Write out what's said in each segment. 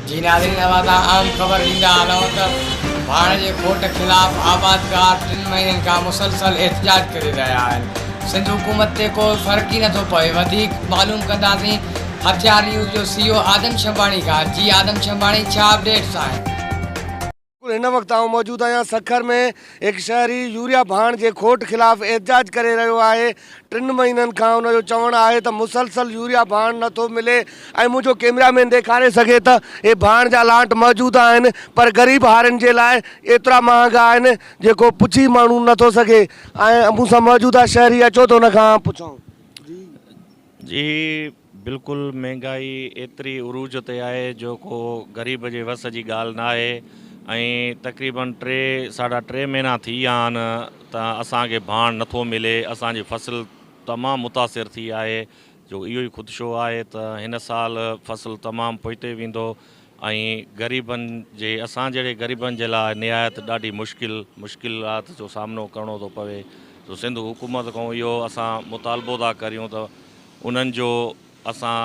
जी नाज़रीन, आम ख़बर ॾींदा हलूं त भाण जे खोट ख़िलाफ़ आबादगार 3 महीननि खां मुसलसल एहतजाज करे रहिया आहिनि। सिंध हुकूमत ते को फ़र्क़ु ई नथो पए। वधीक मालूम कंदासीं हथियार न्यूज़ जो CEO आदम शंबाणी खां। जी आदम शंबाणी, छा अपडेट्स आहिनि? इन वक्त आऊं मौजूद आहियां सखर में। एक शहरी यूरिया भाण जे खोट खिलाफ़ एहतजाज करे रहियो आहे। 3 महीननि खां उनजो चवणु आहे त मुसलसल यूरिया भाण नथो मिले ऐं मुंहिंजो कैमरामैन ॾेखारे सघे त हे भाण जा लांट मौजूद आहिनि, पर ग़रीब हारनि जे लाइ एतिरा महांगा आहिनि जेको पुछी माण्हू नथो सघे। ऐं मूंसां मौजूद आहे शहरी, अचो त हुन खां पुछूं। जी बिल्कुलु, महांगाई एतिरी उरूज ते आहे जो को ग़रीब जे वस जी ॻाल्हि न आहे। ऐं तक़रीबन 3.5 महीना थी विया आहिनि त असांखे भाण नथो मिले। असांजी फसल तमामु मुतासिर थी आहे, जो इहो ई ख़ुदशो आहे त हिन साल फसल तमामु पोइते वेंदो ऐं ग़रीबनि जे, असां जहिड़े ग़रीबनि जे लाइ निहायत ॾाढी मुश्किलात जो सामिनो करिणो थो पवे। तो सिंध हुकूमत खां इहो असां मुतालबो था करियूं त उन्हनि जो असां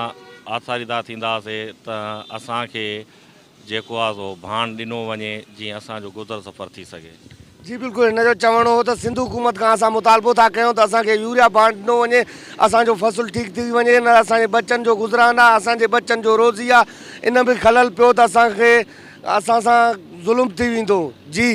आसारीदार थींदासीं त असांखे जेको आहे सो भाण ॾिनो वञे, जीअं असांजो गुज़र सफ़र थी सघे। जी बिल्कुलु, हिन जो चवणो हो त सिंध हुकूमत खां असां मुतालबो था कयूं त असांखे यूरिया भाण ॾिनो वञे, असांजो फसल ठीकु थी वञे, न असांजे बच्चनि जो गुज़रान आहे, असांजे बच्चनि जो रोज़ी आहे। इन में ख़लल पियो त असांखे असां सां ज़ुल्म थी वेंदो। जी